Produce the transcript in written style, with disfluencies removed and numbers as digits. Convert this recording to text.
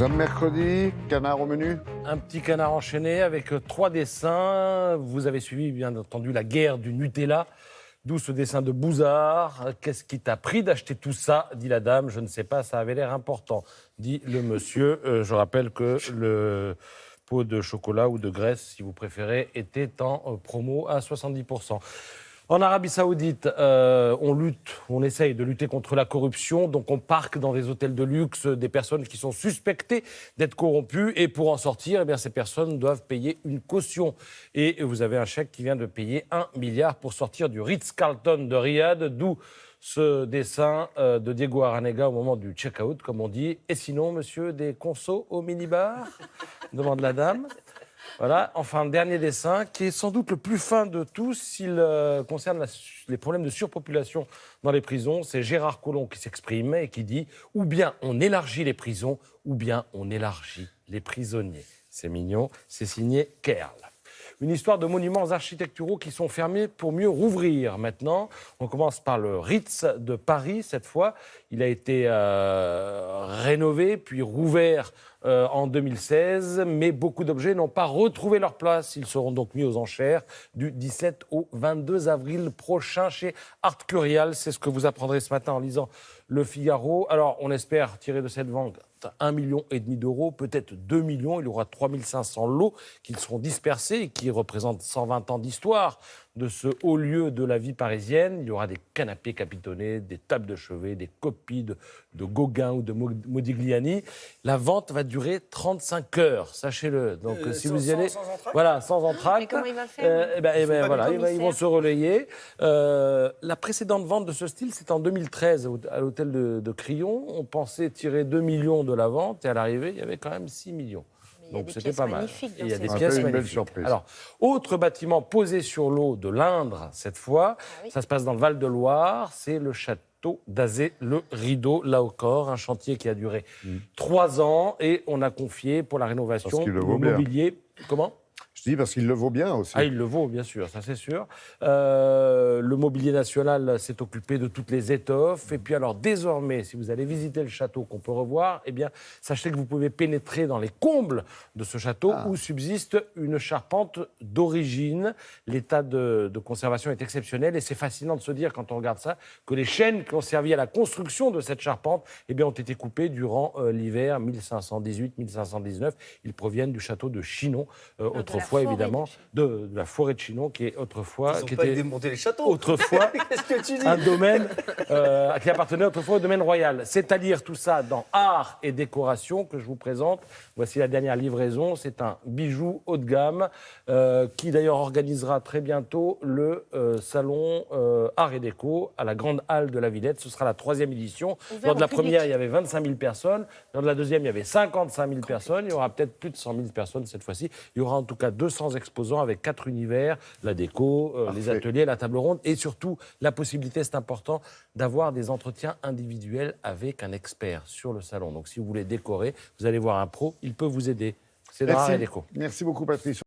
sommes mercredi, canard au menu. Un petit canard enchaîné avec 3 dessins. Vous avez suivi, bien entendu, la guerre du Nutella. D'où ce dessin de Bouzard. Qu'est-ce qui t'a pris d'acheter tout ça, dit la dame. Je ne sais pas, ça avait l'air important, dit le monsieur. Je rappelle que le pot de chocolat ou de graisse, si vous préférez, était en promo à 70%. En Arabie Saoudite, on essaye de lutter contre la corruption, donc on parque dans des hôtels de luxe des personnes qui sont suspectées d'être corrompues, et pour en sortir, eh bien, ces personnes doivent payer une caution. Et vous avez un chèque qui vient de payer 1 milliard pour sortir du Ritz-Carlton de Riyad, d'où ce dessin de Diego Aranega au moment du check-out, comme on dit. Et sinon, monsieur, des consos au minibar demande la dame. Voilà, enfin, dernier dessin, qui est sans doute le plus fin de tous. Il concerne les problèmes de surpopulation dans les prisons. C'est Gérard Collomb qui s'exprime et qui dit « Ou bien on élargit les prisons, ou bien on élargit les prisonniers ». C'est mignon, c'est signé Kerl. Une histoire de monuments architecturaux qui sont fermés pour mieux rouvrir maintenant. On commence par le Ritz de Paris, cette fois. Il a été rénové, puis rouvert en 2016, mais beaucoup d'objets n'ont pas retrouvé leur place. Ils seront donc mis aux enchères du 17 au 22 avril prochain chez Art Curial. C'est ce que vous apprendrez ce matin en lisant Le Figaro. Alors, on espère tirer de cette vente 1,5 million d'euros, peut-être 2 millions. Il y aura 3 500 lots qui seront dispersés et qui représentent 120 ans d'histoire de ce haut lieu de la vie parisienne. Il y aura des canapés capitonnés, des tables de chevet, des copies de Gauguin ou de Modigliani. La vente va durer 35 heures, sachez-le. Donc si vous y allez, sans entracte. Voilà, sans entracte. Mais comment il va faire voilà, ils vont se relayer. La précédente vente de ce style, c'est en 2013 à l'hôtel de Crillon. On pensait tirer 2 millions de la vente et à l'arrivée, il y avait quand même 6 millions. Donc c'était pas mal. Il y a des pièces magnifiques. Belle surprise. Alors, autre bâtiment posé sur l'eau de l'Indre, cette fois. Ah oui. Ça se passe dans le Val-de-Loire. C'est le château d'Azay-le-Rideau, là encore. Un chantier qui a duré 3 ans. Et on a confié pour la rénovation le mobilier. Comment ? Je dis parce qu'il le vaut bien aussi. Ah, il le vaut, bien sûr, ça c'est sûr. Le mobilier national s'est occupé de toutes les étoffes. Et puis alors, désormais, si vous allez visiter le château qu'on peut revoir, eh bien, sachez que vous pouvez pénétrer dans les combles de ce château où subsiste une charpente d'origine. L'état de conservation est exceptionnel et c'est fascinant de se dire, quand on regarde ça, que les chênes qui ont servi à la construction de cette charpente eh bien, ont été coupés durant l'hiver 1518-1519. Ils proviennent du château de Chinon, autrefois évidemment, de la forêt de Chinon, qui est autrefois... Ils n'ont pas démonté les châteaux. Autrefois, qu'est-ce que tu dis ? Un domaine qui appartenait autrefois au domaine royal. C'est à dire tout ça dans Art et Décoration que je vous présente. Voici la dernière livraison. C'est un bijou haut de gamme qui d'ailleurs organisera très bientôt le salon Art et Déco à la Grande Halle de la Villette. Ce sera la 3e édition. Lors de la première, il y avait 25 000 personnes. Lors de la deuxième, il y avait 55 000 personnes. Il y aura peut-être plus de 100 000 personnes cette fois-ci. Il y aura en tout cas 200 exposants avec 4 univers, la déco, les ateliers, la table ronde et surtout la possibilité, c'est important, d'avoir des entretiens individuels avec un expert sur le salon. Donc si vous voulez décorer, vous allez voir un pro, il peut vous aider. C'est dans Art et Déco. Merci beaucoup Patrice.